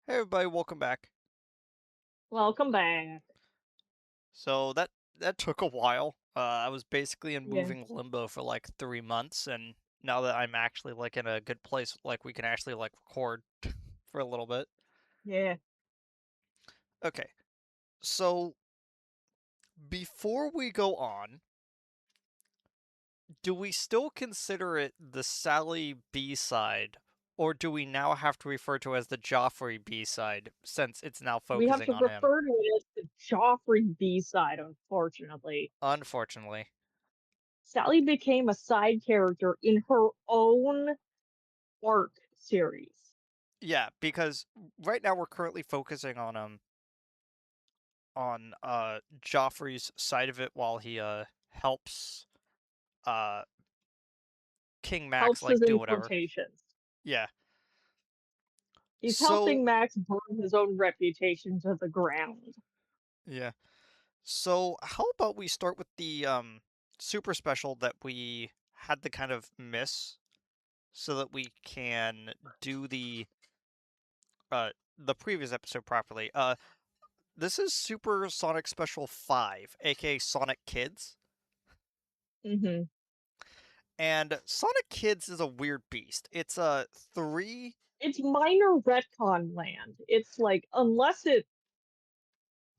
Hey everybody, welcome back. Welcome back. So that took a while. I was basically in Yeah, moving limbo for like 3 months, and now that I'm actually like in a good place, like we can actually like record for a little bit. yeah. Okay, so before we go on, do we still consider it the Sally B side, or do we now have to refer to it as the Joffrey B side since it's now We have focusing to on him? refer to it as the Joffrey B-side, unfortunately. Unfortunately, Sally became a side character in her own arc series. yeah, because right now we're currently focusing on Joffrey's side of it while he helps uh King Max Helps his like do whatever. importations. Yeah. He's So helping Max burn his own reputation to the ground. yeah. So how about we start with the super special that we had to kind of miss so that we can do uh the previous episode properly. This is Super Sonic Special 5, aka Sonic Kids. hmm And Sonic Kids is a weird beast. It's a three. It's minor retcon land. It's like, unless it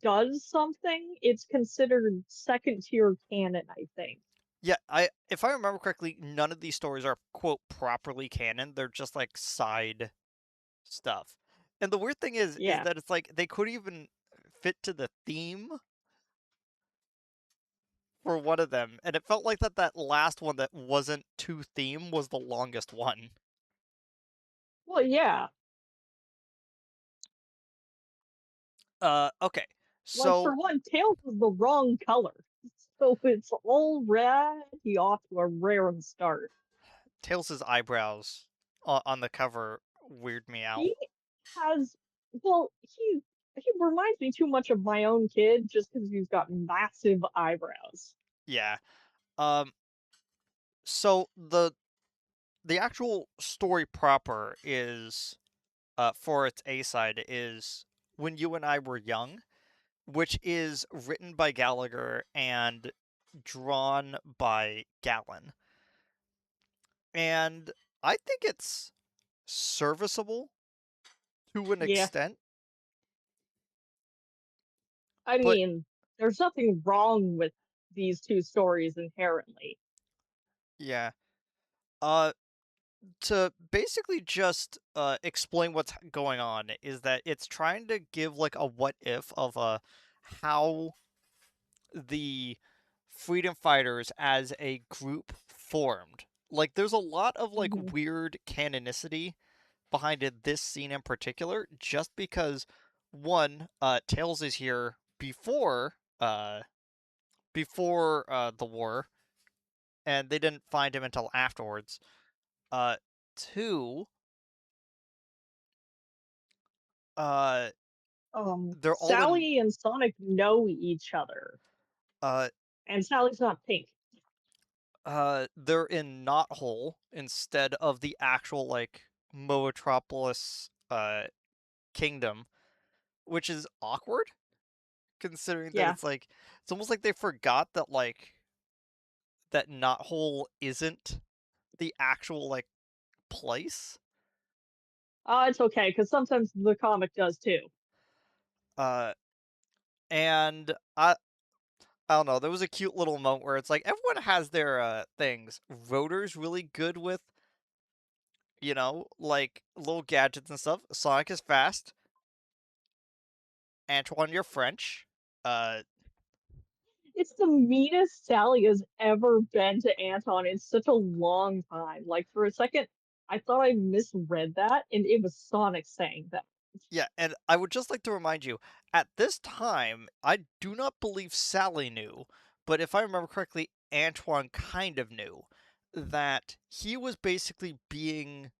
does something, it's considered second tier canon, I think. Yeah, I if I remember correctly, none of these stories are quote properly canon. They're just like side stuff. And the weird thing is Yeah. that it's like they could even fit to the theme for one of them, and it felt like that last one that wasn't to theme was the longest one. Well, yeah. Okay. Like, for So one, Tails is the wrong color. So it's already off to a rare start. Tails' eyebrows on the cover weird me out. He has, well, he reminds me too much of my own kid just because he's got massive eyebrows. Yeah. Um so the actual story proper is for its A side is When You and I Were Young, which is written by Gallagher and drawn by Gallon. And I think it's serviceable to an Yeah, extent, I but mean, there's nothing wrong with these two stories inherently. yeah. Uh to basically just explain what's going on is that it's trying to give like a what if of how the freedom fighters as a group formed. Like there's a lot of like hmm weird canonicity behind this scene in particular, just because one, Tails is here before the war, and they didn't find him until afterwards. Uh Two, uh they're all in Sally and Sonic know each other, uh and Sally's not pink. they're in Knothole instead of the actual like Moetropolis kingdom, which is awkward considering that Yeah, it's almost like they forgot that that Knothole isn't the actual like place. it's okay because sometimes the comic does too. Uh and I don't know, there was a cute little moment where it's like everyone has their things. Rotor's really good with, like little gadgets and stuff. Sonic is fast. Antoine, you're French. Uh It's the meanest Sally has ever been to Anton in such a long time. Like, for a second, I thought I misread that, and it was Sonic saying that. Yeah, and I would just like to remind you, at this time, I do not believe Sally knew, but if I remember correctly, Antoine kind of knew that he was basically being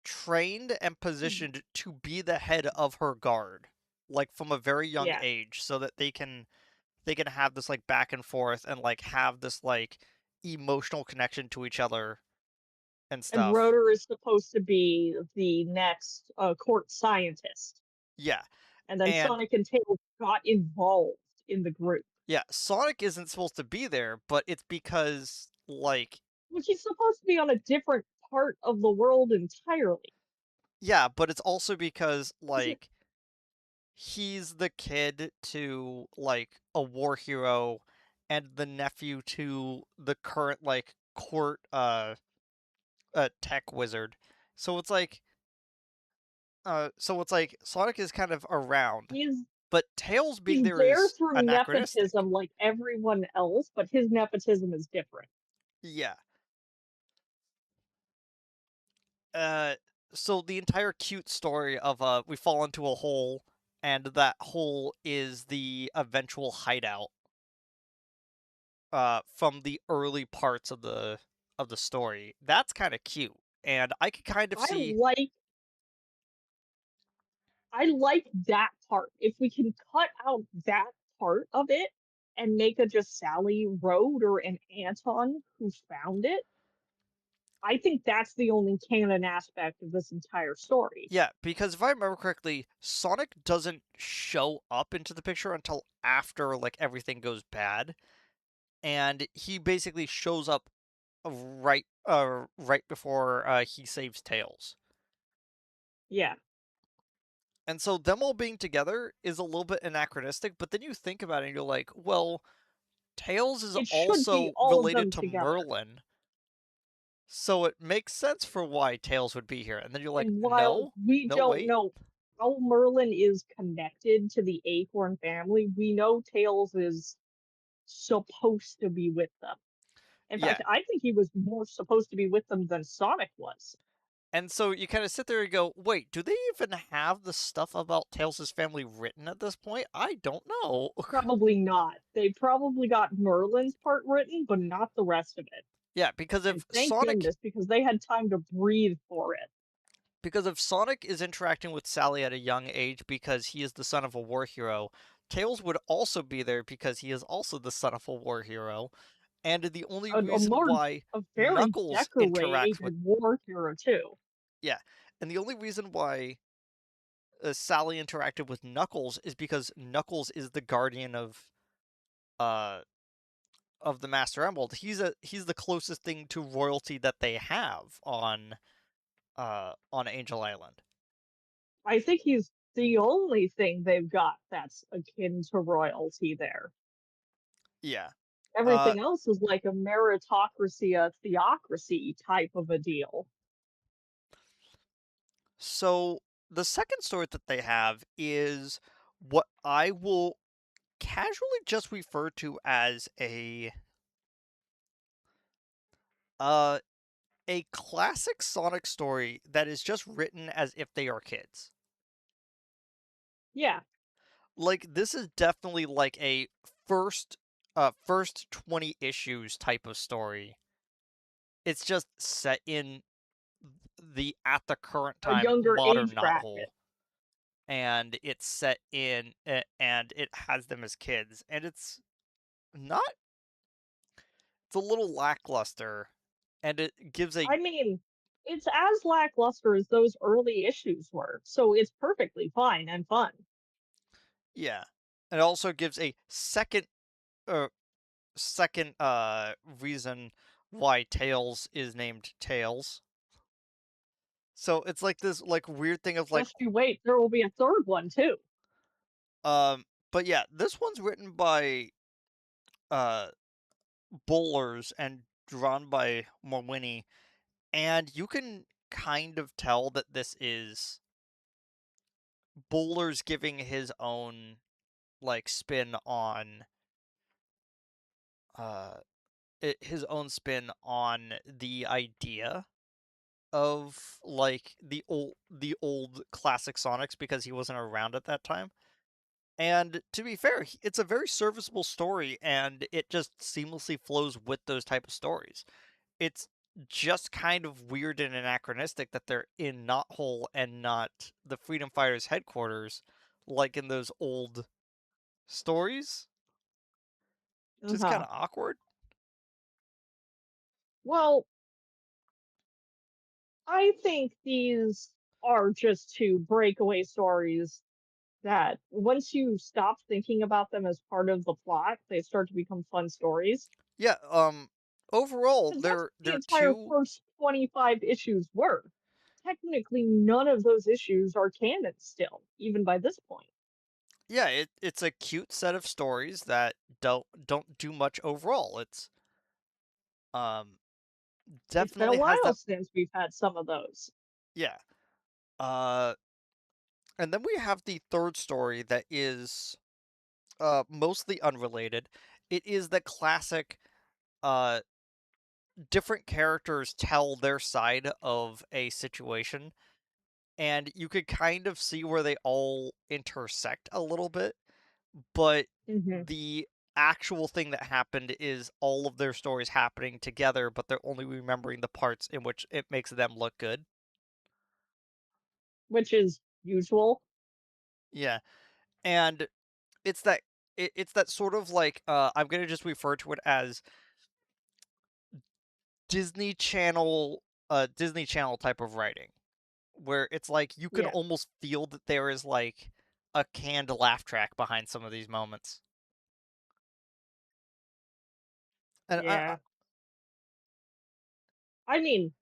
trained and Mhm. positioned to be the head of her guard, like from a very young Yeah. age, so that they can have this like back and forth and like have this like emotional connection to each other and And stuff. Rotor is supposed to be the next court scientist. Yeah, And then and Sonic and Tails got involved in the group, yeah, Sonic isn't supposed to be there, but it's because like which is supposed to be on a different part of the world entirely. yeah, but it's also because Is it? like he's the kid to like a war hero and the nephew to the current like court tech wizard. So it's like Sonic is kind of around, He's but Tails being he's there there is through anachronistic. nepotism like everyone else, but his nepotism is different. Yeah. Uh so the entire cute story of we fall into a hole and that hole is the eventual hideout from the early parts of the story. That's kind of cute. And I could kind of I see like I like that part. If we can cut out that part of it and make it just Sally Road or an Anton who found it, I think that's the only canon aspect of this entire story. yeah, because if I remember correctly, Sonic doesn't show up into the picture until after like everything goes bad, and he basically shows up right before he saves Tails. Yeah. And so them all being together is a little bit anachronistic, but then you think about it and you're like, well, Tails is It should be also all of related them to together. Merlin, so it makes sense for why Tails would be here. And then you're like, And while no, we no, don't wait. know how Merlin is connected to the Acorn family, we know Tails is supposed to be with them. In Yeah. fact, I think he was more supposed to be with them than Sonic was. And so you kind of sit there and go, wait, do they even have the stuff about Tails' family written at this point? I don't know. Probably not. They probably got Merlin's part written, but not the rest of it. Yeah, because And if thank goodness, because they had time to breathe for it. Sonic is interacting with Sally at a young age because he is the son of a war hero, Tails would also be there because he is also the son of a war hero. And the only A reason more why a very Knuckles interacts with decorated war hero too. yeah, and the only reason why Sally interacted with Knuckles is because Knuckles is the guardian uh of the Master Emerald. He's the closest thing to royalty that they have on Angel Island. I think he's the only thing they've got that's akin to royalty there. Yeah. Uh Everything else is like a meritocracy, a theocracy type of a deal. so the second story that they have is what I will casually just refer to as uh a classic Sonic story that is just written as if they are kids. Yeah, Like this is definitely like a first 20 issues type of story. It's just set in the at the current a time younger modern age knot bracket. hole, and it's set in and it has them as kids, and not it's a little lackluster, and it gives a I mean, it's as lackluster as those early issues were, so it's perfectly fine and fun. yeah, it also gives a uh reason why Tails is named Tails. So it's like this like weird thing of like Just you wait, there will be a third one too. but yeah, this one's written by uh Bowlers and drawn by Morwini, and you can kind of tell that this is Bowlers giving his own like spin on uh his own spin on the idea of like the old classic Sonics because he wasn't around at that time. And to be fair, it's a very serviceable story and it just seamlessly flows with those type of stories. It's just kind of weird and anachronistic that they're in Knothole and not the Freedom Fighters headquarters like in those old stories. Just kind Uh-huh. of awkward. Well, I think these are just two breakaway stories that once you stop thinking about them as part of the plot, they start to become fun stories. Yeah, overall, Because that's what the they're entire two. first 25 issues were. Technically, none of those issues are canon still, even by this point. Yeah, it's a cute set of stories that don't do much overall. It's um It's been a definitely has while that. since we've had some of those. Yeah. Uh and then we have the third story that is mostly unrelated. It is the classic uh different characters tell their side of a situation, and you could kind of see where they all intersect a little bit, but Hmm. the actual thing that happened is all of their stories happening together, but they're only remembering the parts in which it makes them look good. Which is usual. Yeah, and it's that it's that sort of like I'm gonna just refer to it as Disney Channel Disney Channel type of writing, where it's like you can Yeah, almost feel that there is like a canned laugh track behind some of these moments. And yeah. I mean,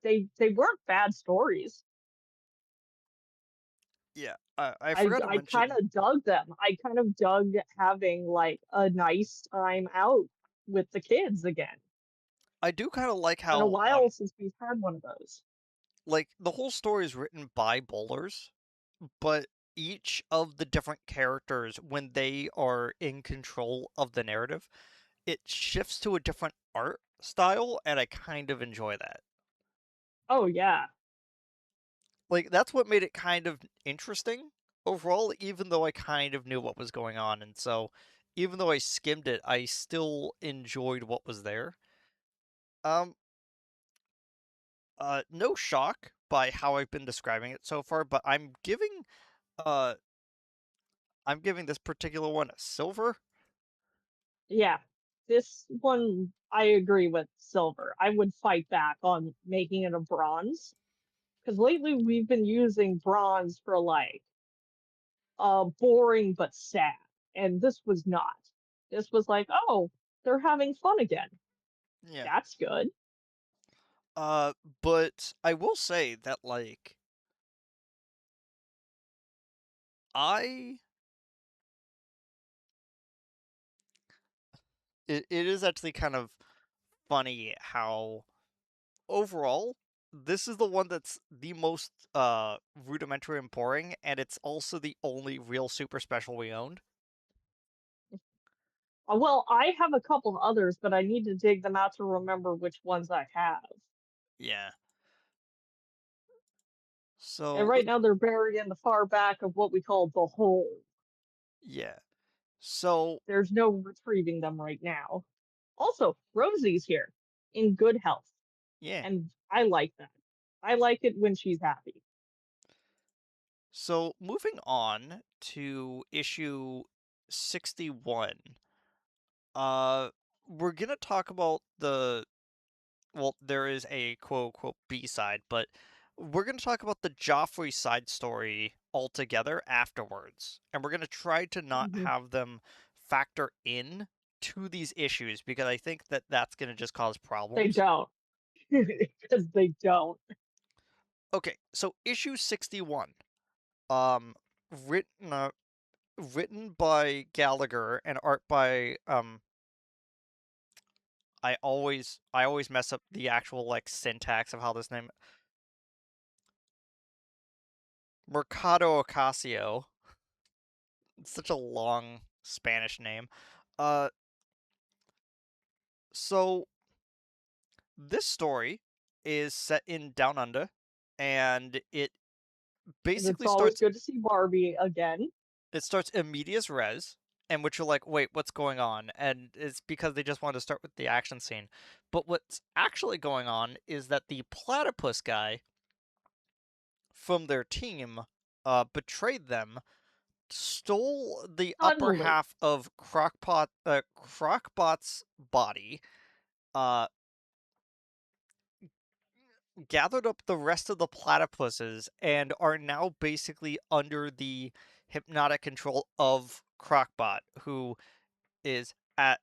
they weren't bad stories. yeah, I I forgot to I kind mention. of dug them. I kind of dug having like a nice time out with the kids again. I do kind of like Been a how while since we've had one of those. like the whole story is written by bowlers, but each of the different characters, when they are in control of the narrative, it shifts to a different art style, and I kind of enjoy that. Oh yeah, Like that's what made it kind of interesting overall, even though I kind of knew what was going on, and so even though I skimmed it, I still enjoyed what was there. Um, no shock by how I've been describing it so far, but uh I'm giving this particular one a silver. yeah. This one I agree with silver. I would fight back on making it a bronze because lately we've been using bronze for like boring but sad, and this was not. This was like, oh, they're having fun again. Yeah. That's good. Uh, but I will say that like I it is actually kind of funny how overall this is the one that's the most rudimentary and boring, and it's also the only real super special we owned. Well, I have a couple others, but I need to dig them out to remember which ones I have. Yeah. And So right now they're buried in the far back of what we call the hole. yeah. So There's no retrieving them right now. Also, Rosie's here in good health, yeah. and I like that. I like it when she's happy. So moving on to issue 61. Uh we're going to talk about the well, there is a quote unquote B side, but we're going to talk about the Joffrey side story altogether afterwards. And we're going to try to not Mhm. have them factor in to these issues because I think that that's going to just cause They problems. don't, because they don't. Okay, so issue 61. Um written written by Gallagher and art by I always mess up the actual like syntax of how this name Mercado Ocasio. It's such a long Spanish name. Uh, so this story is set in Down Under, and And it's basically always starts good to see Barbie again. it starts immediate res, and which you're like, wait, what's going on? And it's because they just wanted to start with the action scene. But what's actually going on is that the platypus guy from their team betrayed them, stole the upper Suddenly, half of Crockpot's body, uh, gathered up the rest of the platypuses and are now basically under the hypnotic control of Crockbot, who is at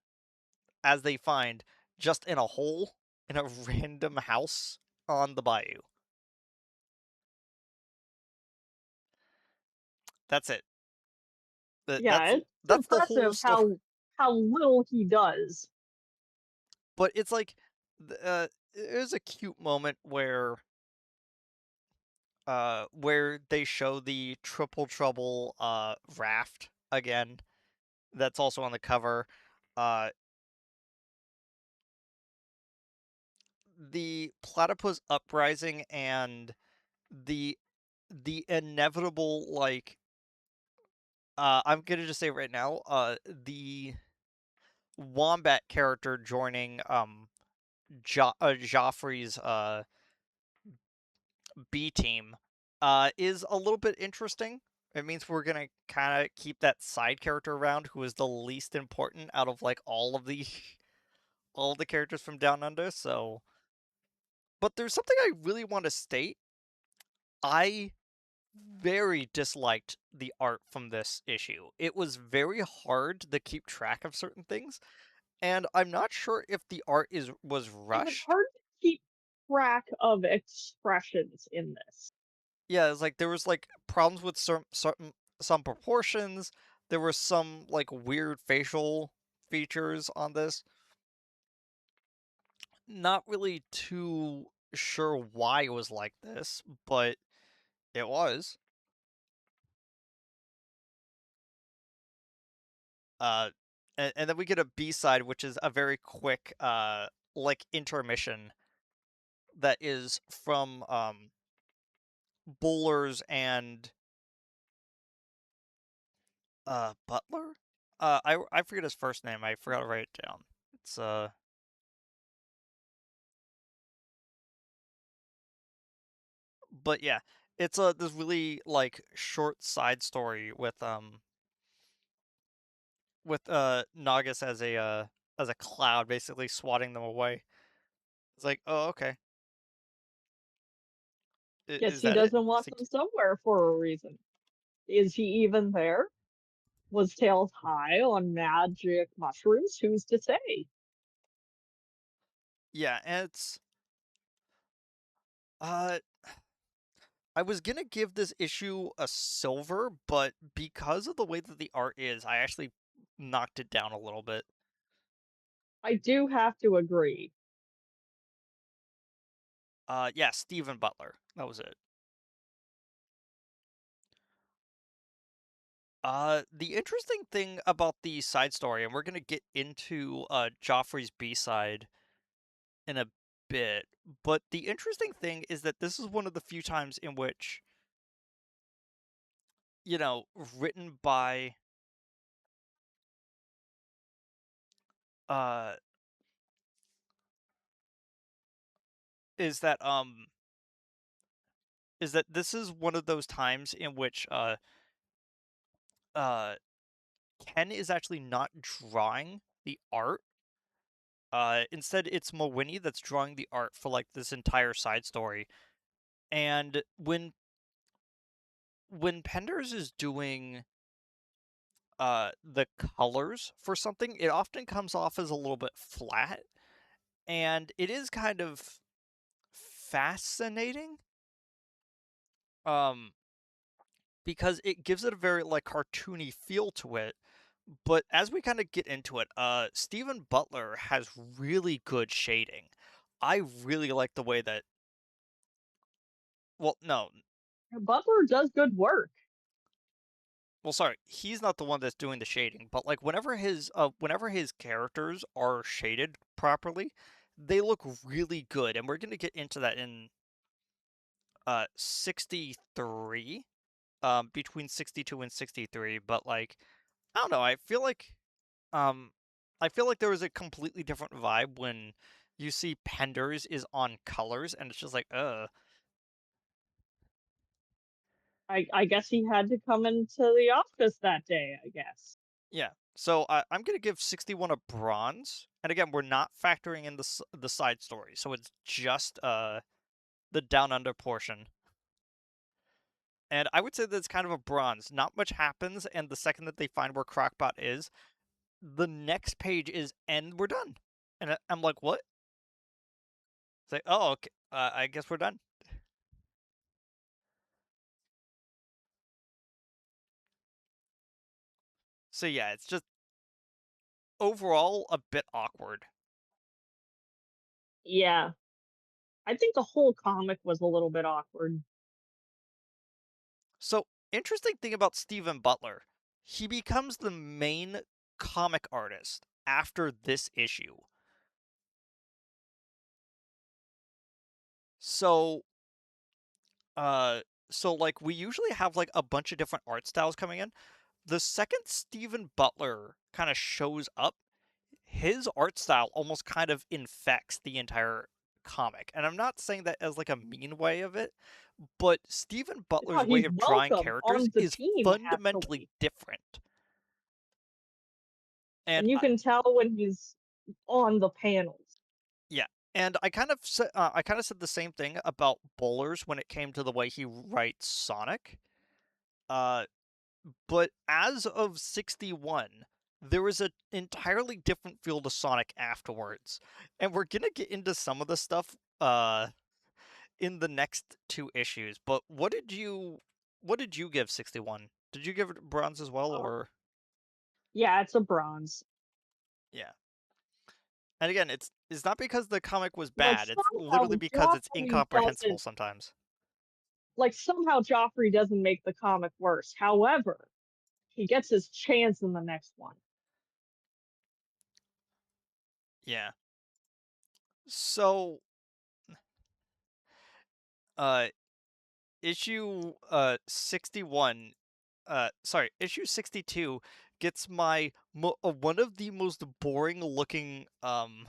as they find just in a hole in a random house on the bayou. That's it. Yeah, it's That's the whole impressive story. how little he does. But it's like there's a cute moment where they show the Triple Trouble raft again. That's also on the cover. Uh, the platypus uprising and the the inevitable I'm gonna just say right now, the wombat character joining Joffrey's B team is a little bit interesting. It means we're gonna kind of keep that side character around who is the least important out of like all of the all of the characters from Down Under. So, but there's something I really want to state. I very disliked the art from this issue. It was very hard to keep track of certain things, and I'm not sure if the art is was It was rushed. hard to keep track of expressions in this. Yeah, it's like there was like problems with some proportions. There were some like weird facial features on this. Not really too sure why it was like this, but it was. Uh, and then we get a B side, which is a very quick like intermission that is from Bowlers and Butler. I forget his first name. I forgot to write it down. It's but yeah, it's a this really like short side story with Nagus as a cloud basically swatting them away. It's like, oh okay, Guess is he that it? doesn't It's want like, them somewhere for a reason. Is he even there? Was Tails high on magic mushrooms? Who's to say? yeah, and it's uh I was gonna give this issue a silver, but because of the way that the art is, I actually knocked it down a little bit. I do have to agree. Yeah, Stephen Butler. That was it. The interesting thing about the side story, and we're gonna get into Joffrey's B side in a bit, but the interesting thing is that this is one of the few times in which, you know, written by uh is that is that this is one of those times in which uh Ken is actually not drawing the art. Instead it's Mowini that's drawing the art for like this entire side story. And when Penders is doing the colors for something, it often comes off as a little bit flat, and it is kind of fascinating um because it gives it a very like cartoony feel to it. But as we kind of get into it, Stephen Butler has really good shading. I really like the way that well no Butler does good work. well sorry, he's not the one that's doing the shading, but like whenever his characters are shaded properly, they look really good, and we're going to get into that in 63, between 62 and 63. But like I don't know, um I feel like there was a completely different vibe when you see Penders is on colors, and it's just like I guess he had to come into the office that day, I guess. yeah. So I'm gonna give 61 a bronze, and again, we're not factoring in the side story, so it's just the down under portion. And I would say that's kind of a bronze. Not much happens, and the second that they find where Crockpot is, the next page is and we're done. And I'm like, what? It's like, oh, okay, I guess we're done. So yeah, it's just overall a bit awkward. Yeah. I think the whole comic was a little bit awkward. So interesting thing about Stephen Butler, he becomes the main comic artist after this issue. So uh like we usually have like a bunch of different art styles coming in. The second Stephen Butler kind of shows up, his art style almost kind of infects the entire comic. And I'm not saying that as like a mean way of it, but Stephen Yeah, Butler's way he's of drawing welcome characters on the is team, fundamentally actually. different. And And you can tell when he's on the panels. yeah, and I kind of said the same thing about Bowlers when it came to the way he writes Sonic. Uh, but as of 61, there was an entirely different feel to Sonic afterwards, and we're gonna get into some of the stuff in the next two issues. But what did you give 61? Did you give it bronze as well, Uh, or yeah, it's a bronze. yeah? And again, it's not because the comic was Like, bad. It's somehow literally because it's Joffrey incomprehensible doesn't sometimes. somehow Joffrey doesn't make the comic worse. However, he gets his chance in the next one. Yeah. So, uh, issue 62 gets one of the most boring looking one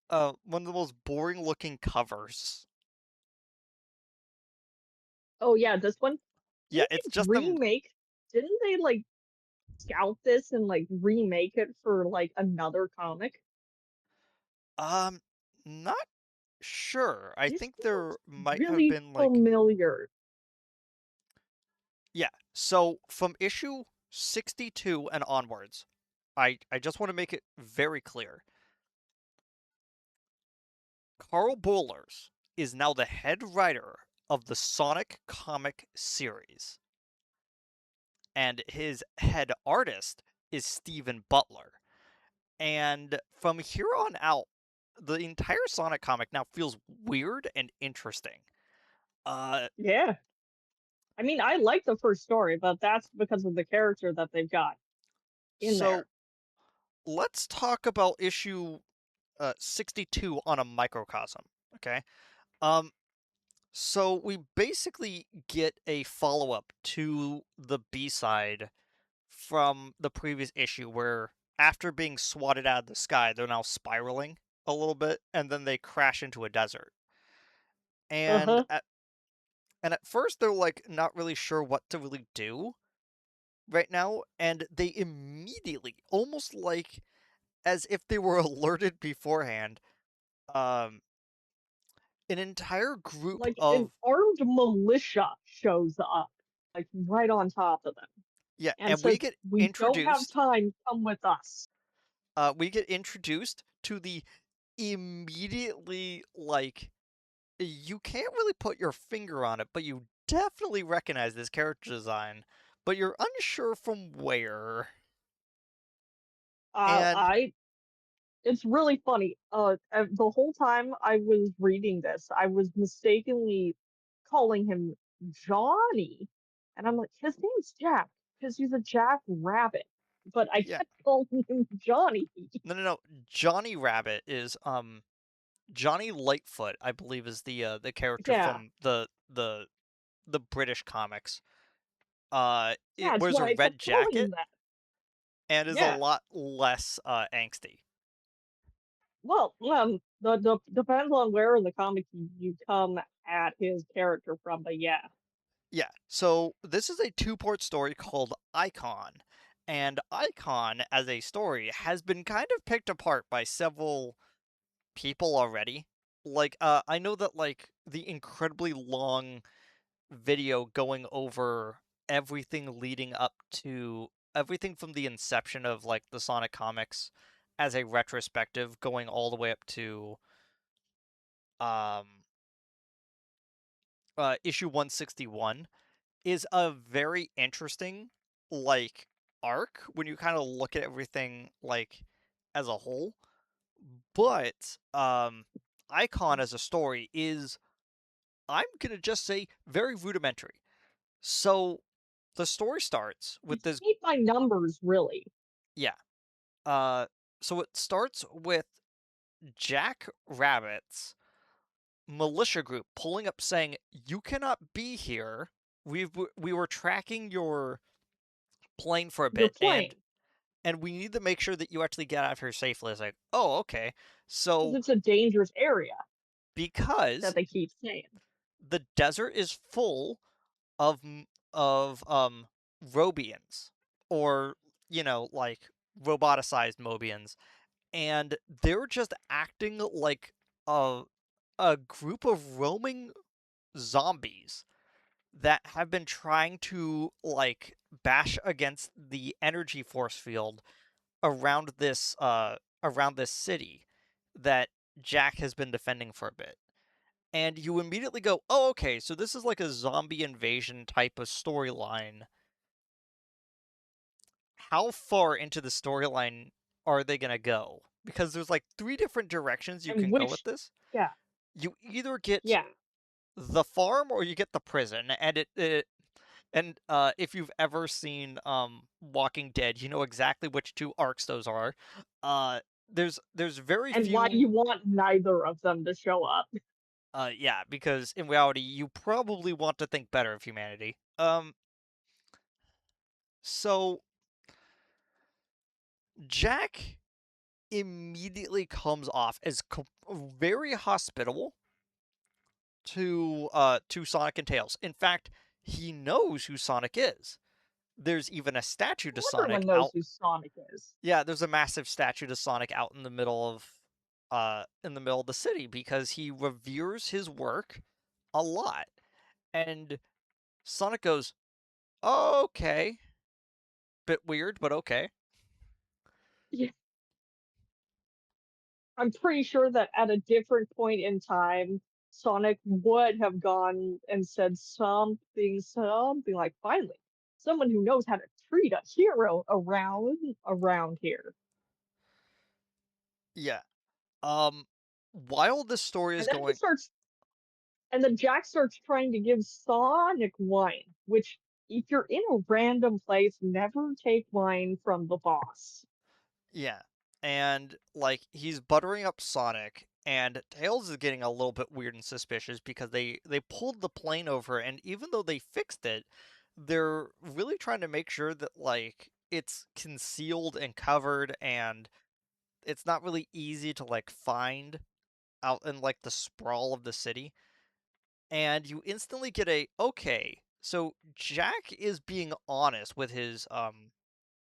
of the most boring looking covers. Oh yeah, this one Yeah, didn't it's they just them. didn't they scout this and remake it for another comic? um not sure. I This think there looks might have really been like familiar. yeah. So from issue 62 and onwards, I just want to make it very clear. Carl Bollers is now the head writer of the Sonic comic series, and his head artist is Stephen Butler. And from here on out, the entire Sonic comic now feels weird and interesting. Uh, Yeah. I mean, I like the first story, but that's because of the character that they've got in so there. let's talk about issue 62 on a microcosm. Okay. Um, so we basically get a follow up to the B side from the previous issue where after being swatted out of the sky, they're now spiraling a little bit and then they crash into a desert. And Uh-huh. at first they're like not really sure what to really do right now and they immediately almost like as if they were alerted beforehand um an entire group Like an of armed militia shows up, right on top of them, yeah and and we says, get "We don't have introduced time. Come with us." to the immediately like you can't really put your finger on it, but you definitely recognize this character design, but you're unsure from where. And I It's really funny. The whole time I was reading this, I was mistakenly calling him Johnny, and I'm like, his name's Jack because he's a Jack Rabbit, but I yeah, kept calling him Johnny. no. Johnny Rabbit is Johnny Lightfoot, I believe, is the character Yeah, from the British comics. yeah, It it's wears a why I kept red calling him jacket that. and is a Yeah. lot less angsty. Well, the depends on where in the comic you come at his character from, but yeah. Yeah. So this is a two-part story called Icon. And Icon as a story has been kind of picked apart by several people already. Like, I know that, like, the incredibly long video going over everything leading up to everything from the inception of, like, the Sonic comics as a retrospective going all the way up to, um, issue 161 is a very interesting, like, arc when you kinda look at everything, like, as a whole, but, Icon as a story is, I'm gonna just say, very rudimentary. So, the story starts with It's this. paint by numbers, really. Yeah, uh, so it starts with Jack Rabbit's militia group pulling up saying, "You cannot be here. We were tracking your plane for a You're bit, playing and we need to make sure that you actually get out of here safely." It's like, oh, okay. because So it's a dangerous area that because they keep saying. the desert is full of Robians, or like roboticized Mobians, and they're just acting like a group of roaming zombies that have been trying to like bash against the energy force field around this city that Jack has been defending for a bit. And you immediately go, "Oh, okay, so this is like a zombie invasion type of storyline." How far into the storyline are they going to go? Because there's like three different directions you And can go with which this. yeah, You either get yeah. the farm or you get the prison, and if you've ever seen Walking Dead, you know exactly which two arcs those are. Uh there's very And why few. you want neither of them to show up. Yeah, because in reality you probably want to think better of humanity. So Jack immediately comes off as very hospitable to Sonic and Tails. In fact, he knows who Sonic is. There's even a statue to Sonic Everyone knows out. who Sonic is. Yeah, there's a massive statue to Sonic out in the middle of the city because he reveres his work a lot. And Sonic goes, "Okay, bit weird, but okay." Yeah. I'm pretty sure that at a different point in time, Sonic would have gone and said something like, "Finally, someone who knows how to treat a hero around here." Yeah. Um while this story is And then he going. starts, and then Jack starts trying to give Sonic wine, which, if you're in a random place, never take wine from the boss. Yeah. And like he's buttering up Sonic, and Tails is getting a little bit weird and suspicious because they pulled the plane over, and even though they fixed it, they're really trying to make sure that like it's concealed and covered, and it's not really easy to like find out in like the sprawl of the city. And you instantly get a, okay, so Jack is being honest with his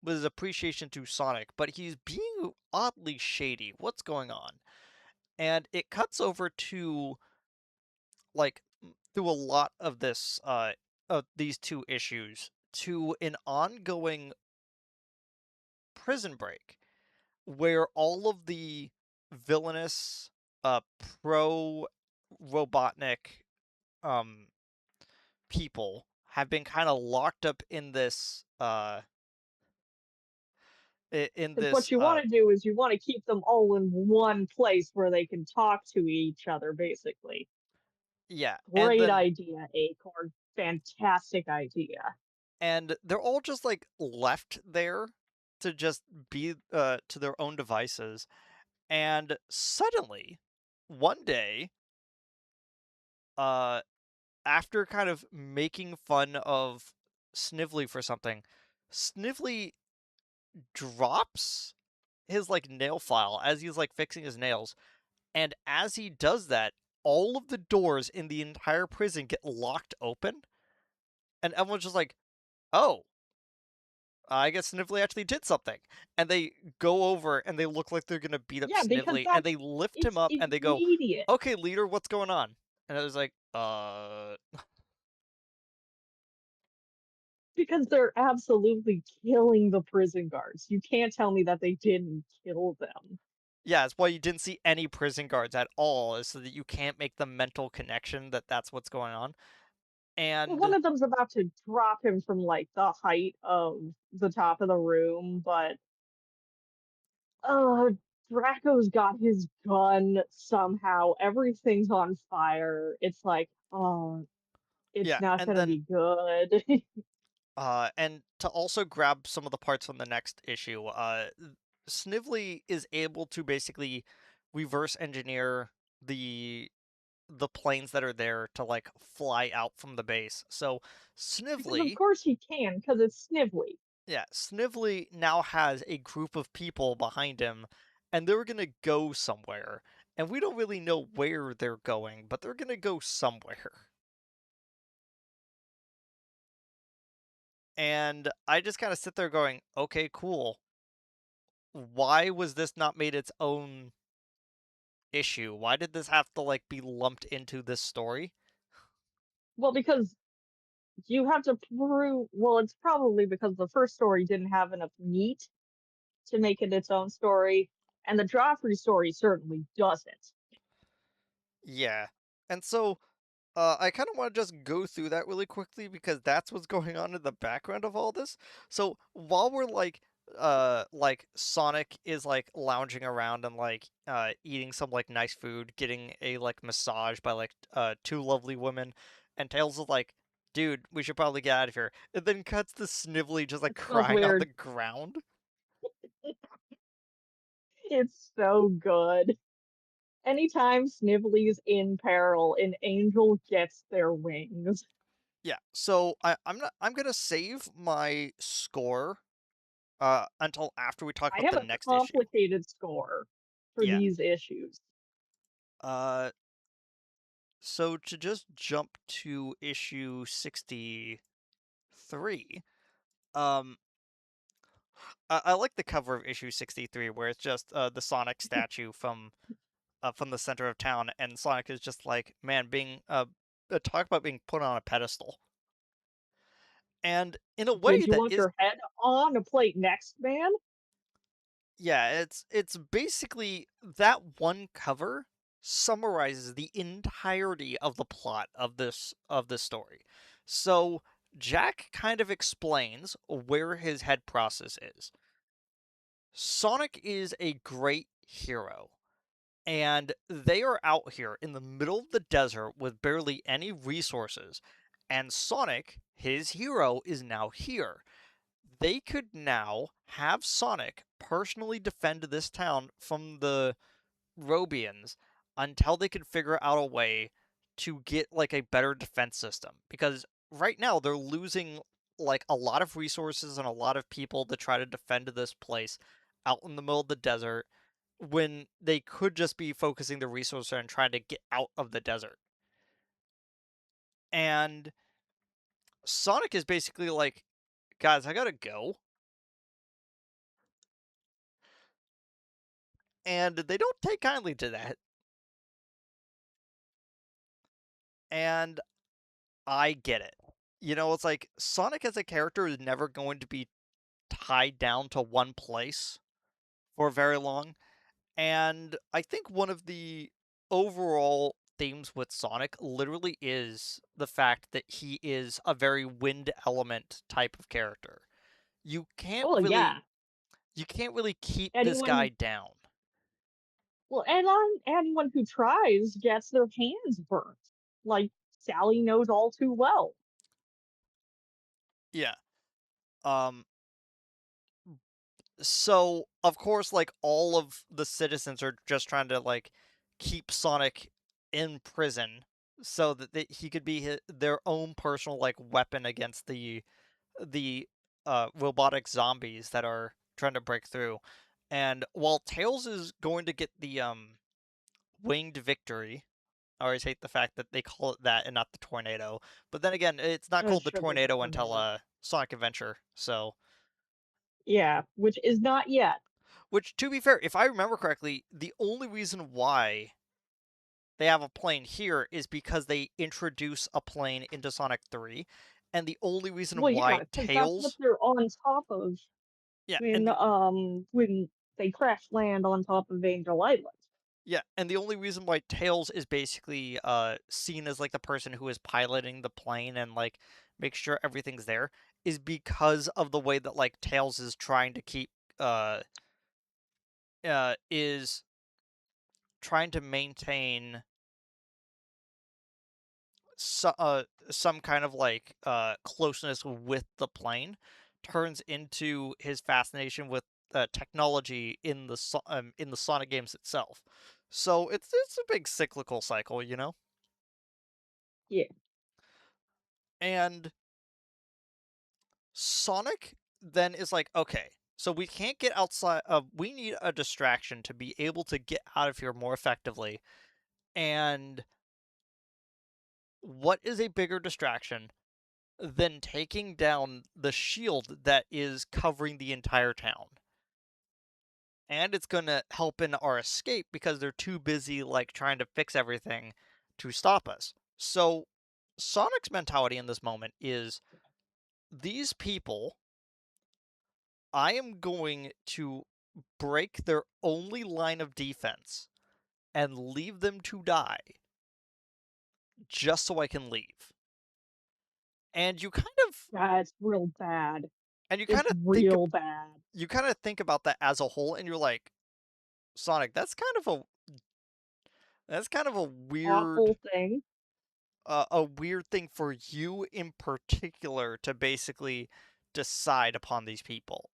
appreciation to Sonic, but he's being oddly shady. What's going on? And it cuts over to like through a lot of these two issues to an ongoing prison break where all of the villainous pro Robotnik um people have been kind of locked up in this in Because this what you want to do is you want to keep them all in one place where they can talk to each other, basically. yeah, Great idea, Acorn. Fantastic idea. and they're all just like left there to just be to their own devices, and suddenly one day uh after kind of making fun of Snively for something, Snively drops his like nail file as he's like fixing his nails, and as he does that, all of the doors in the entire prison get locked open, and everyone's just like, "Oh." I guess Snively actually did something. And they go over and they look like they're gonna beat up Yeah, because Snively, and that's they lift him it's up and they go, immediate. "Okay, leader, what's going on?" And I was like, Because they're absolutely killing the prison guards. You can't tell me that they didn't kill them. yeah, it's why you didn't see any prison guards at all, is so that you can't make the mental connection that that's what's going on. Well, one And of them's about to drop him from like the height of the top of the room, but uh Draco's got his gun somehow. Everything's on fire. It's like, oh, it's yeah, not and gonna then be good. and to also grab some of the parts from the next issue, Snively is able to basically reverse engineer the the planes that are there to like fly out from the base. So Because of Snively, course he can, because it's Snively. yeah, Snively now has a group of people behind him, and they're gonna go somewhere. And we don't really know where they're going, but they're gonna go somewhere. And I just kind of sit there going, okay, cool. Why was this not made its own issue? Why did this have to like be lumped into this story? Well, because you have to prove, well, it's probably because the first story didn't have enough meat to make it its own story, and the Joffrey story certainly doesn't. Yeah. And so I kind of want to just go through that really quickly because that's what's going on in the background of all this. So while we're like Sonic is like lounging around and like eating some like nice food, getting a like massage by like two lovely women, and Tails is like, dude, we should probably get out of here. It then cuts to Snively just like It smells crying on the weird. ground. It's so good. Anytime Snively's in peril, an angel gets their wings. Yeah, so I'm gonna save my score until after we talk I about have the a next issue. complicated score for Yeah. these issues. Uh, so to just jump to issue 63, um, I like the cover of issue 63 where it's just the Sonic statue from the center of town, and Sonic is just like, man, being talk about being put on a pedestal, and in a way Did you that want is, your head on a plate next, man? yeah, it's basically that one cover summarizes the entirety of the plot of this story. So Jack kind of explains where his head process is. Sonic is a great hero, and they are out here in the middle of the desert with barely any resources, and Sonic, his hero, is now here. They could now have Sonic personally defend this town from the Robians until they could figure out a way to get like a better defense system. Because right now they're losing like a lot of resources and a lot of people to try to defend this place out in the middle of the desert when they could just be focusing the resources on trying to get out of the desert. And Sonic is basically like, guys, I gotta go. And they don't take kindly to that. And I get it. You know, it's like Sonic as a character is never going to be tied down to one place for very long. And I think one of the overall themes with Sonic literally is the fact that he is a very wind element type of character. You can't Oh really yeah. you can't really keep this guy Anyone down. well, and on anyone who tries gets their hands burnt. Like Sally knows all too well. Yeah. Um so of course like all of the citizens are just trying to like keep Sonic in prison so that he could be their own personal like weapon against the robotic zombies that are trying to break through. And while Tails is going to get the winged victory, I always hate the fact that they call it that and not the tornado. But then again, it's not It called the should be the tornado until tornado. Sonic Adventure. So Yeah, which is not yet. Which, to be fair, if I remember correctly, the only reason why they have a plane here is because they introduce a plane into Sonic 3, and the only reason Well, yeah, why because that's what Tails they're on top of yeah, and the when they crash land on top of Angel Island. yeah, and the only reason why Tails is basically seen as like the person who is piloting the plane and like make sure everything's there is because of the way that like Tails is trying to keep uh is trying to maintain some kind of like closeness with the plane turns into his fascination with technology in the in the Sonic games itself. So it's a big cyclical cycle, you know? Yeah, And Sonic then is like, okay, so we can't get outside. We need a distraction to be able to get out of here more effectively. And what is a bigger distraction than taking down the shield that is covering the entire town? And it's going to help in our escape because they're too busy, like, trying to fix everything to stop us. So, Sonic's mentality in this moment is these people, I am going to break their only line of defense and leave them to die just so I can leave. And you kind of that's real bad. and you kind It's of think real bad. you kind of think about that as a whole and you're like, Sonic, that's kind of Awful thing. a weird thing for you in particular to basically decide upon these people.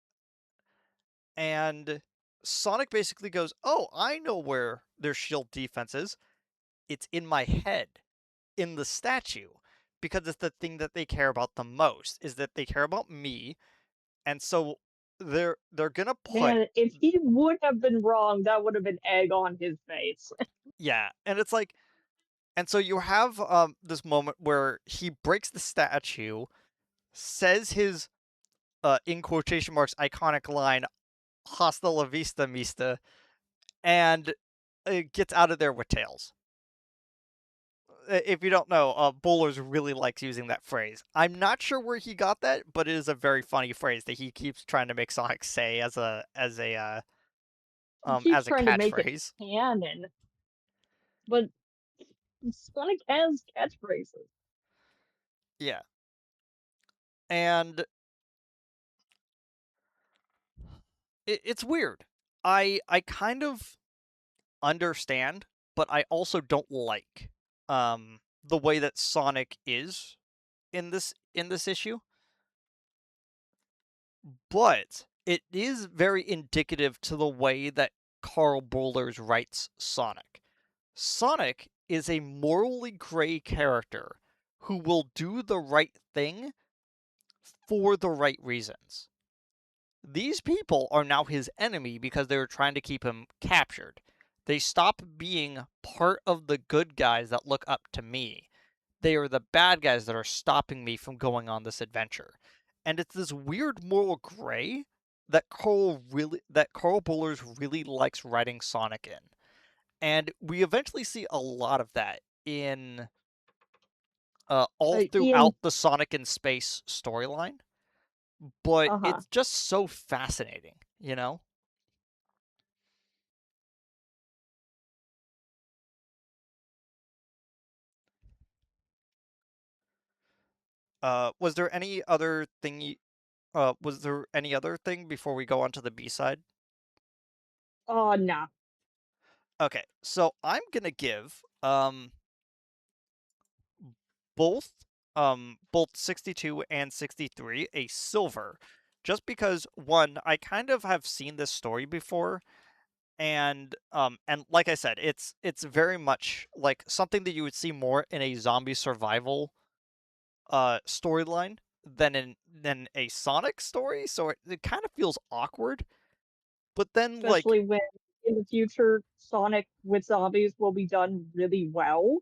And Sonic basically goes, "Oh, I know where their shield defense is. It's in my head, in the statue, because it's the thing that they care about the most is that they care about me, and so they're gonna put Man, if he would have been wrong, that would have been egg on his face. yeah, and it's like and so you have this moment where he breaks the statue, says his in quotation marks iconic line "Hasta la vista, Mista," and gets out of there with Tails. If you don't know, Bowlers really likes using that phrase. I'm not sure where he got that, but it is a very funny phrase that he keeps trying to make Sonic say He keeps as a trying to make it catchphrase. canon, but Sonic has catchphrases. Yeah, and it's weird. I kind of understand, but I also don't like the way that Sonic is in this issue. But it is very indicative to the way that Carl Bollers writes Sonic. Sonic is a morally gray character who will do the right thing for the right reasons. These people are now his enemy because they were trying to keep him captured. They stop being part of the good guys that look up to me. They are the bad guys that are stopping me from going on this adventure. And it's this weird moral gray that Carl Bullers really likes writing Sonic in. And we eventually see a lot of that in all throughout Ian, the Sonic in Space storyline, but uh-huh. it's just so fascinating, you know? Was there any other thing was there any other thing before we go on to the B side? Oh, nah. Okay, so I'm gonna give both both 62 and 63 a silver just because one I kind of have seen this story before and like I said it's very much like something that you would see more in a zombie survival storyline than a Sonic story, so it kind of feels awkward. But then like Especially when in the future Sonic with zombies will be done really well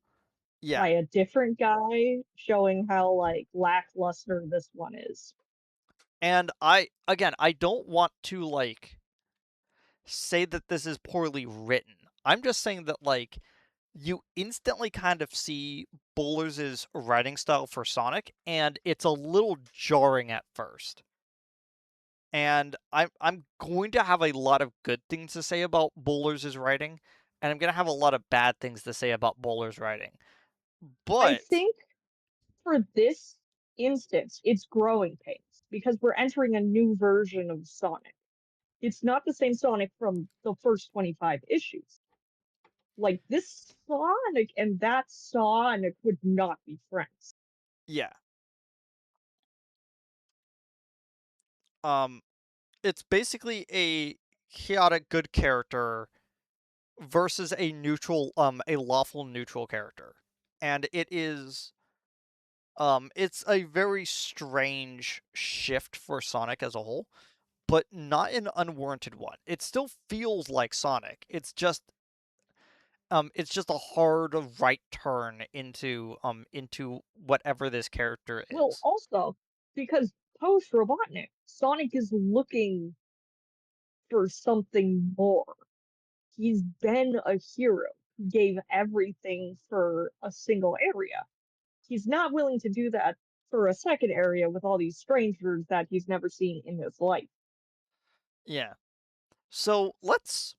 yeah, by a different guy, showing how like lackluster this one is. And I don't want to like say that this is poorly written. I'm just saying that like you instantly kind of see Bowlers' writing style for Sonic, and it's a little jarring at first. And I'm going to have a lot of good things to say about Bowlers' writing, and I'm gonna have a lot of bad things to say about Bowler's writing. I But think for this instance, it's growing pains because we're entering a new version of Sonic. It's not the same Sonic from the first 25 issues. Like this Sonic and that Sonic would not be friends. yeah, um, it's basically a chaotic good character versus a lawful neutral character, and it's a very strange shift for Sonic as a whole, but not an unwarranted one. It still feels like Sonic. It's just a hard right turn into whatever this character Well, is. also because post Robotnik, Sonic is looking for something more. He's been a hero who gave everything for a single area. He's not willing to do that for a second area with all these strangers that he's never seen in his life. Yeah. So let's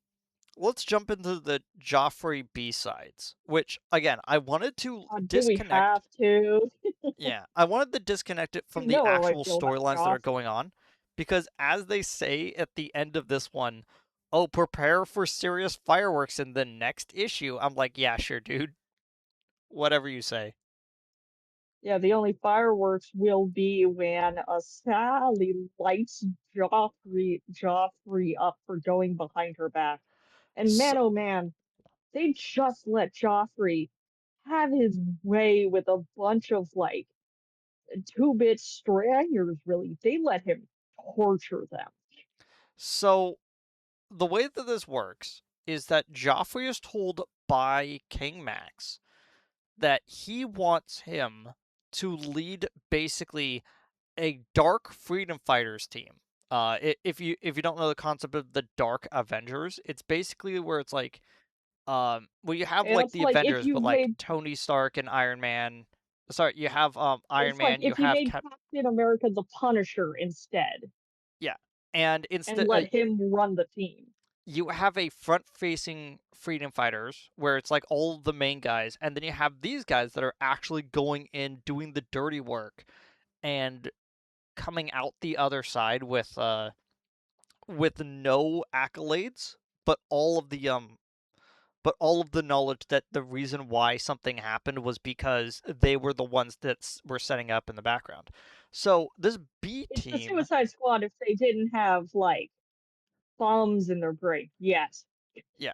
jump into the Joffrey B sides, which again I wanted to Do we disconnect. have to? Yeah, I wanted to disconnect it from You the know how I actual feel about storylines that are Joffrey. going on, because as they say at the end of this one, oh, prepare for serious fireworks in the next issue. I'm like, yeah, sure, dude. Whatever you say. Yeah, the only fireworks will be when Sally lights Joffrey up for going behind her back. And So, man, oh man, they just let Joffrey have his way with a bunch of like two-bit strangers, really. They let him torture them. so the way that this works is that Joffrey is told by King Max that he wants him to lead basically a dark freedom fighters team. If you don't know the concept of the Dark Avengers, it's basically where it's like well you have like It's the like if Avengers, you but like made Tony Stark and Iron Man. Sorry, you have Iron it's like Man, you if you have made Cap. Captain America the Punisher instead Yeah, and and instead let him run the team. you have a front-facing freedom fighters where it's like all the main guys, and then you have these guys that are actually going in doing the dirty work and coming out the other side with no accolades, but all of the knowledge that the reason why something happened was because they were the ones that were setting up in the background. So this B It's the team, Suicide Squad if they didn't have like bombs in their brain. Yes. yeah.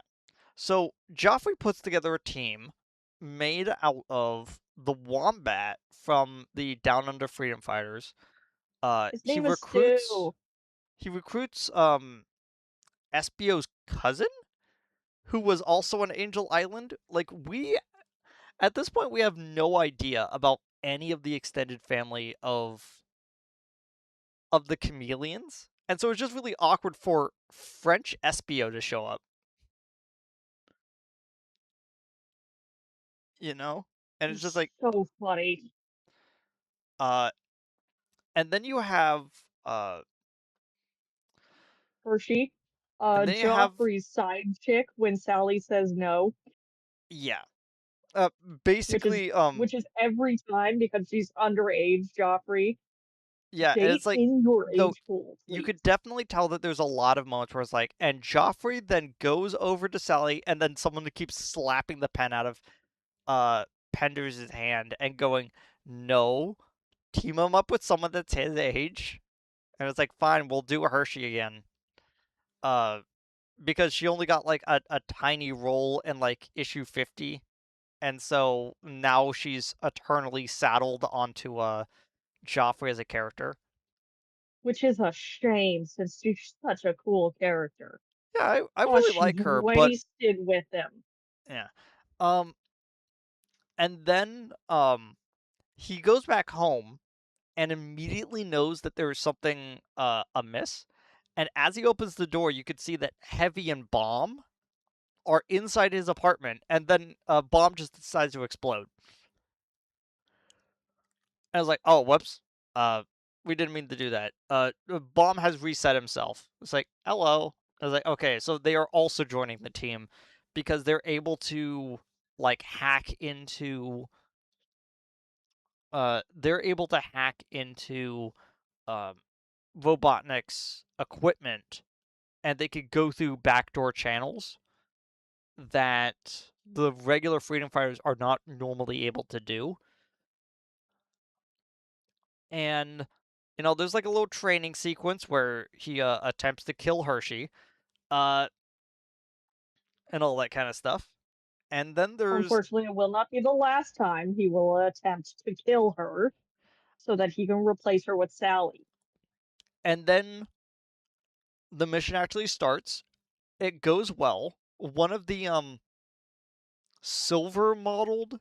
So Joffrey puts together a team made out of the Wombat from the Down Under Freedom Fighters. His He name is recruits Stu, he recruits SBO's cousin, who was also on Angel Island. Like we at this point we have no idea about any of the extended family of the chameleons. And so it's just really awkward for French SBO to show up, you know? And it's just is like so funny. uh and then you have uh Hershey, and then you have Joffrey's side chick when Sally says no, yeah. which is Basically which is every time because she's underage, Joffrey. yeah, and Date it's like in your though age pool, you could please. definitely tell that there's a lot of moments where it's like, and Joffrey then goes over to Sally, and then someone keeps slapping the pen out of uh Penders' hand and going, "No, team him up with someone that's his age." And it's like, "Fine, we'll do Hershey again." Uh, because she only got like a tiny role in like issue 50, and so now she's eternally saddled onto Joffrey as a character. Which is a shame since she's such a cool character. Yeah, I Oh, really she's like her, but wasted with him. yeah. Um, and then he goes back home and immediately knows that there is something amiss. And as he opens the door, you could see that Heavy and Bomb are inside his apartment, and then Bomb just decides to explode. And I was like, oh, whoops. Uh, we didn't mean to do that. Bomb has reset himself. It's like, hello. I was like, okay, so they are also joining the team because they're able to like hack into they're able to hack into um Robotnik's equipment, and they could go through backdoor channels that the regular freedom fighters are not normally able to do. And there's like a little training sequence where he attempts to kill Hershey, uh, and all that kind of stuff. And then there's Unfortunately, it will not be the last time he will attempt to kill her so that he can replace her with Sally. and then the mission actually starts. It goes well. One of the silver modeled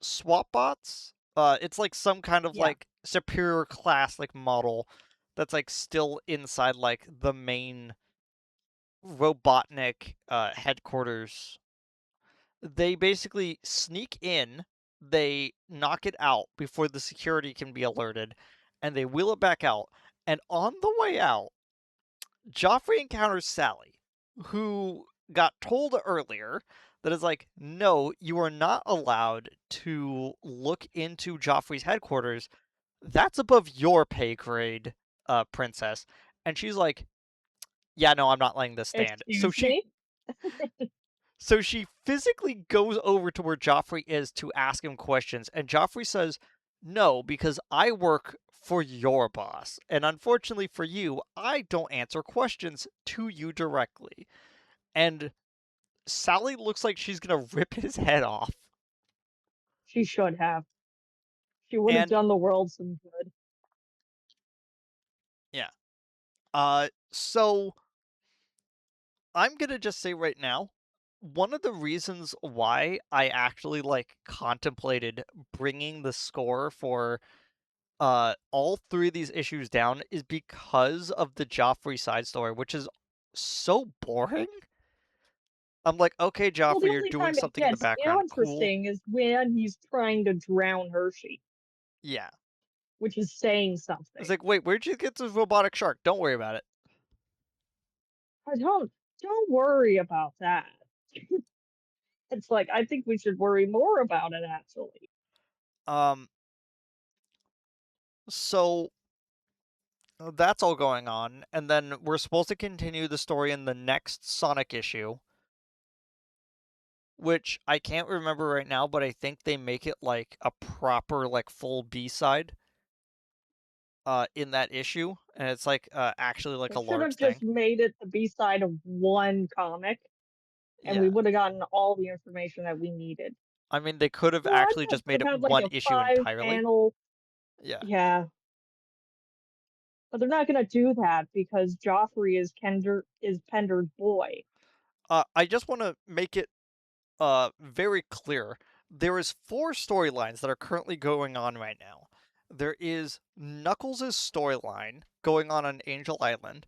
swap bots. It's like some kind of Yeah, like superior class like model that's like still inside like the main Robotnik headquarters. They basically sneak in, they knock it out before the security can be alerted, and they wheel it back out. And on the way out, Joffrey encounters Sally, who got told earlier that is like, no, you are not allowed to look into Joffrey's headquarters. That's above your pay grade, princess. And she's like, yeah, no, I'm not letting this stand. excuse me. So she physically goes over to where Joffrey is to ask him questions, and Joffrey says, no, because I work for your boss. And unfortunately for you, I don't answer questions to you directly. And Sally looks like she's gonna rip his head off. She should have. She would have And done the world some good. yeah. So I'm gonna just say right now, one of the reasons why I actually like contemplated bringing the score for all three of these issues down is because of the Joffrey side story, which is so boring. I'm like, okay, Well, the Joffrey, you're only doing time it something in the gets background. Cool. interesting is when he's trying to drown Hershey, Yeah. which is saying It's something. like, wait, where'd you get this robotic shark? Don't worry about it. I don't worry about that. It's like I think we should worry more about it actually. Um, so that's all going on, and then we're supposed to continue the story in the next Sonic issue, which I can't remember right now, but I think they make it like a proper, like full B-side in that issue, and it's like actually like They a should large have thing. just made it the B-side of one comic and we Yeah. would have gotten all the information that we needed. I mean, they could have Well, I actually know just could made have it had like one a issue five entirely. panel, Yeah. yeah, but they're not gonna do that because Joffrey is Pender's boy. I just want to make it very clear. There is four storylines that are currently going on right now. There is Knuckles' storyline going on Angel Island.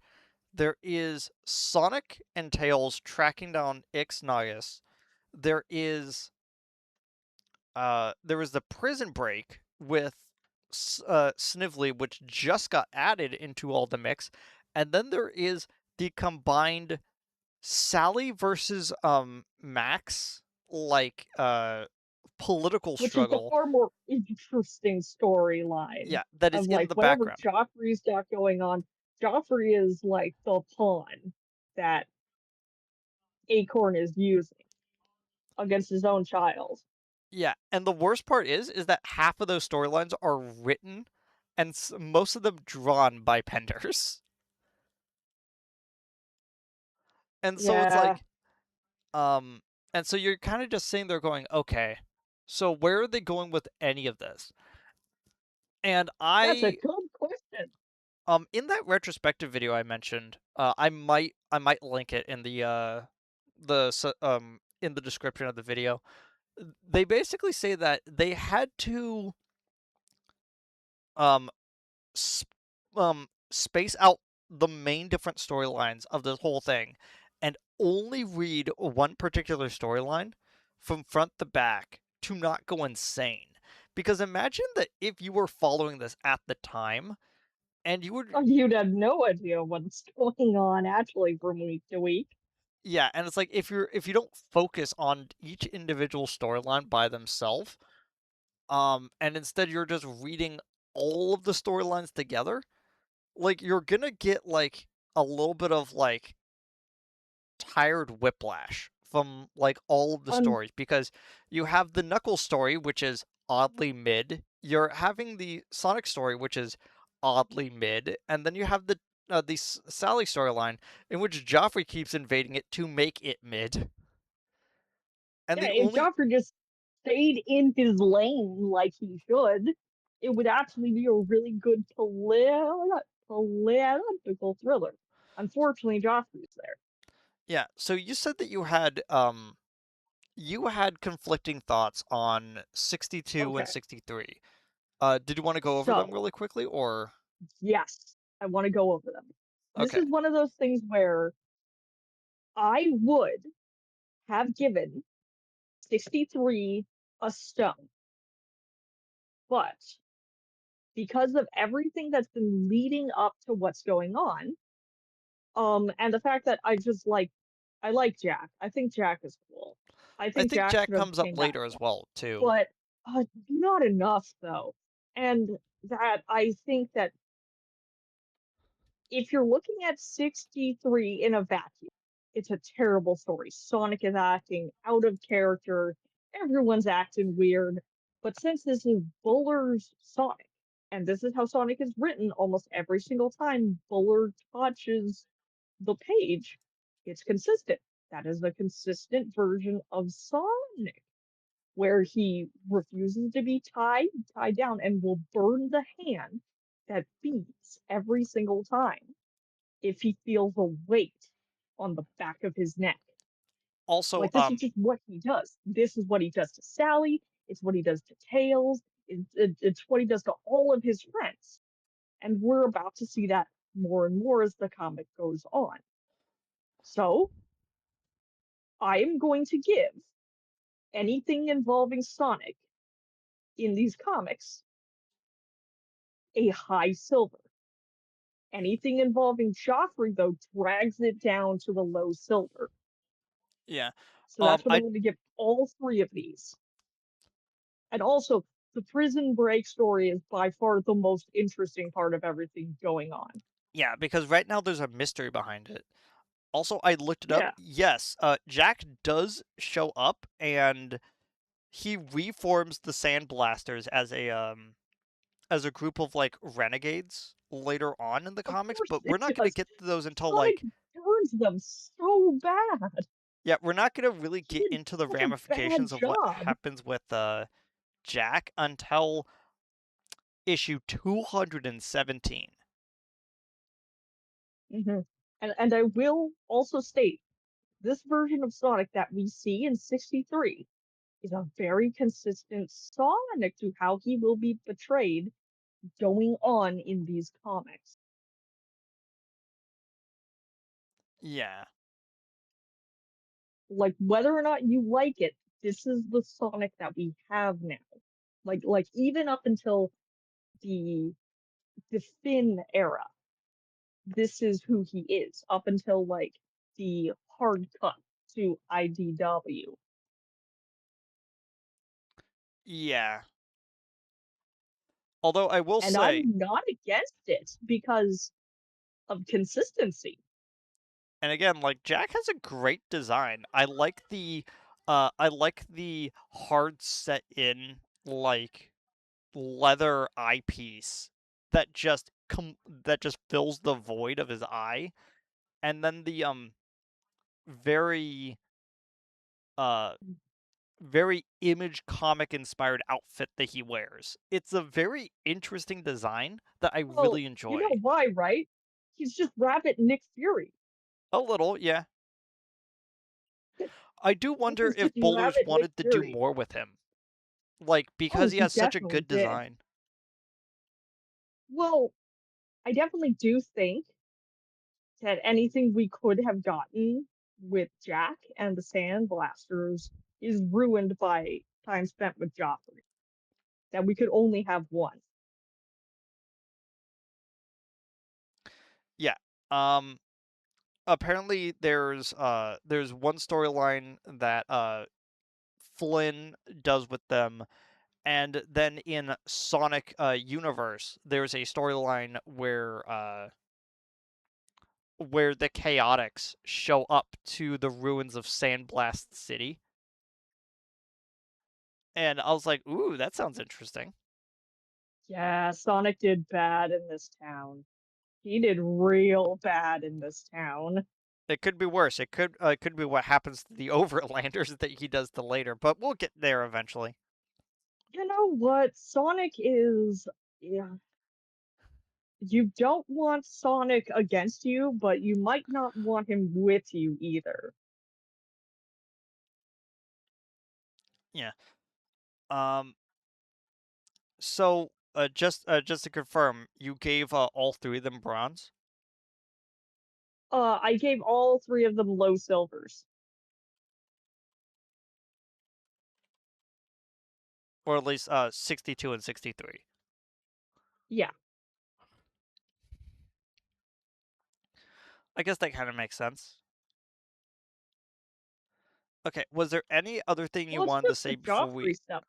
There is Sonic and Tails tracking down Ixnayas. There is there was the prison break with Snively, which just got added into all the mix, and then there is the combined Sally versus Max like political Which is the struggle. far more interesting storyline Yeah, that is of in like the whatever background. Joffrey's got going on. Joffrey is like the pawn that Acorn is using against his own child. Yeah, and the worst part is that half of those storylines are written and most of them drawn by Penders. And so it's Yeah, like um and so you're kind of just sitting there going, "Okay. So where are they going with any of this?" And that's a I good question. in that retrospective video I mentioned, I might link it in in the description of the video. They basically say that they had to um s- space out the main different storylines of this whole thing and only read one particular storyline from front to back to not go insane. Because imagine that if you were following this at the time and you would, You'd have no idea what's going on actually from week to week. yeah, and it's like if you don't focus on each individual storyline by themselves, and instead you're just reading all of the storylines together, like you're gonna get like a little bit of like tired whiplash from like all of the Un- stories because you have the Knuckles story, which is oddly mid. You're having the Sonic story, which is oddly mid, and then you have the Sally storyline in which Joffrey keeps invading it to make it mid. And yeah, the if only Joffrey just stayed in his lane like he should, it would actually be a really good political thriller. Unfortunately, Joffrey's there. yeah, so you said that you had conflicting thoughts on 62 and Okay, 63. Did you want to go over them so really quickly or yes, I want to go over them. This okay. is one of those things where I would have given 63 a stone, but because of everything that's been leading up to what's going on, and the fact that I like Jack. I think Jack is cool. I I think think Jack Jack should have comes up came back later as more, well too. but not enough though. And that I think that if you're looking at 63 in a vacuum, it's a terrible story. Sonic is acting out of character. Everyone's acting weird. But since this is Buller's Sonic, and this is how Sonic is written almost every single time Buller touches the page, it's consistent. That is a consistent version of Sonic, where he refuses to be tied down, and will burn the hand that beats every single time if he feels a weight on the back of his neck. Also, Like, this is just what he does. This is what he does to Sally. It's what he does to Tails. It's what he does to all of his friends. And we're about to see that more and more as the comic goes on. So I am going to give anything involving Sonic in these comics a high silver. Anything involving Joffrey, though, drags it down to a low silver. yeah. So that's what I'm I going to give all three of these. And also, the prison break story is by far the most interesting part of everything going on. yeah, because right now there's a mystery behind it. Also, I looked it up. Yeah. Yes, Jack does show up and he reforms the Sandblasters as a group of like renegades later on in the Of comics, course but we're it not going to does. get to those until Sonic like burns them so bad. yeah, we're not going to really He get did into the such a bad ramifications of what job. happens with Jack until issue 217. hmm and I will also state this version of Sonic that we see in 63 is a very consistent Sonic to how he will be portrayed going on in these comics. Yeah. Like, whether or not you like it, this is the Sonic that we have now. Like even up until the the Finn era, this is who he is. Up until like the hard cut to IDW. Yeah. Although I will And say, I'm not against it because of consistency. and again, like Jack has a great design. I like the hard set in like leather eyepiece that just fills the void of his eye, and then the very uh very image comic inspired outfit that he wears. It's a very interesting design that I Well, really you enjoy. know why, right? He's just Rabbit Nick Fury. A little, yeah. I do wonder He's if just Bowlers Rabbit Nick wanted to do Fury. more with him. Like, Oh, because he he has such a definitely good did. design. Well, I definitely do think that anything we could have gotten with Jack and the Sand Blasters is ruined by time spent with Joffrey. That we could only have one. Yeah. Um Apparently there's one storyline that Flynn does with them, and then in Sonic universe there's a storyline where the Chaotix show up to the ruins of Sandblast City. And I was like, "Ooh, that sounds interesting." Yeah, Sonic did bad in this town. He did real bad in this town. It could be worse. It could be what happens to the Overlanders that he does to later, but we'll get there eventually. You know what? Sonic is, yeah, you don't want Sonic against you, but you might not want him with you either. Yeah. Um so just to confirm, you gave all three of them bronze, I gave all three of them low silvers. or at least 62 and 63. Yeah. I guess that kind of makes sense. Okay, was there any other thing you Well, it's wanted to just say the before Joffrey we stuff.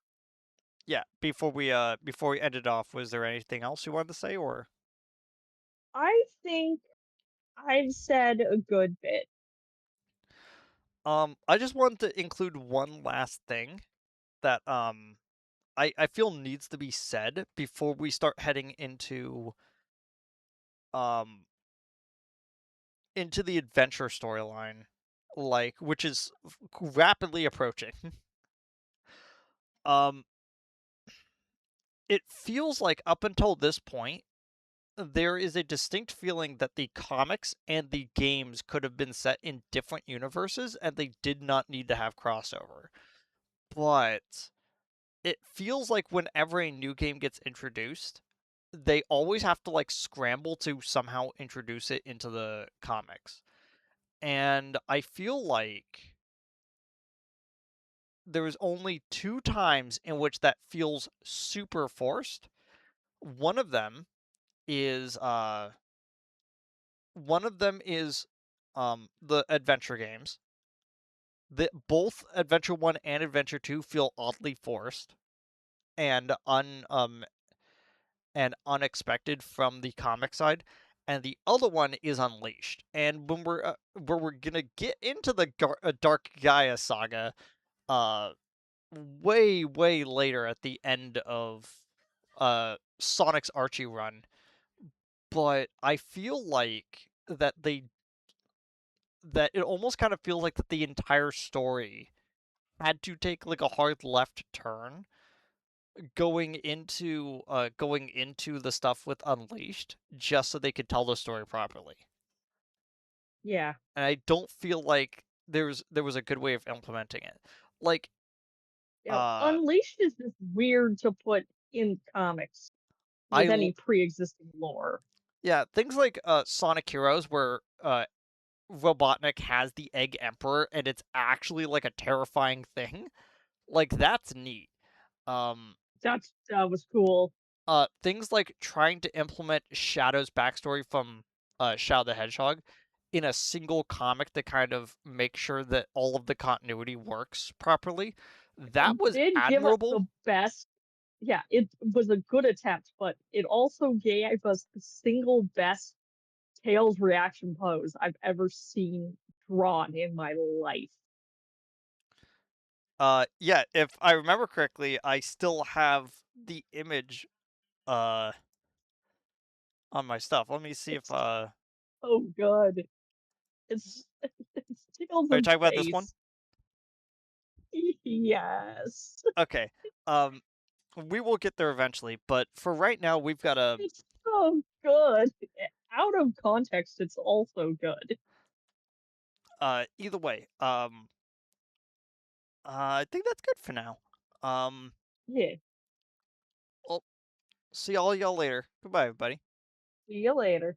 before we ended off? Was there anything else you wanted to say, or I think I've said a good bit. I just wanted to include one last thing that I feel needs to be said before we start heading um into the adventure storyline, like which is rapidly approaching. um it feels like up until this point there is a distinct feeling that the comics and the games could have been set in different universes and they did not need to have crossover. But it feels like whenever a new game gets introduced, they always have to like scramble to somehow introduce it into the comics. And I feel like there was only two times in which that feels super forced. One of them is the adventure games. The both Adventure 1 and Adventure 2 feel oddly forced and unexpected from the comic side, and the other one is Unleashed. And when we're gonna get into the Dark Gaia saga, uh, way later at the end of Sonic's Archie run, but I feel like that it almost kind of feels like that the entire story had to take like a hard left turn going into the stuff with Unleashed just so they could tell the story properly. Yeah. And I don't feel like there was a good way of implementing it. Like You know, uh Unleashed is just weird to put in comics I with any pre-existing lore. yeah, things like Sonic Heroes where Robotnik has the Egg Emperor and it's actually like a terrifying thing. Like that's neat. Um That was cool. Things like trying to implement Shadow's backstory from Shadow the Hedgehog in a single comic to kind of make sure that all of the continuity works properly. That It was did give us admirable. the best. Yeah, it was a good attempt, but it also gave us the single best Tails reaction pose I've ever seen drawn in my life. Yeah, if I remember correctly, I still have the image uh on my stuff. Let me see if It's so good. It's it's Tails are you in talking about this one? space. Yes. Okay. Um we will get there eventually, but for right now we've got a It's so good. Out of context, it's also good. either way. I think that's good for now. Um Yeah. I'll see all y'all later. Goodbye, everybody. See you later.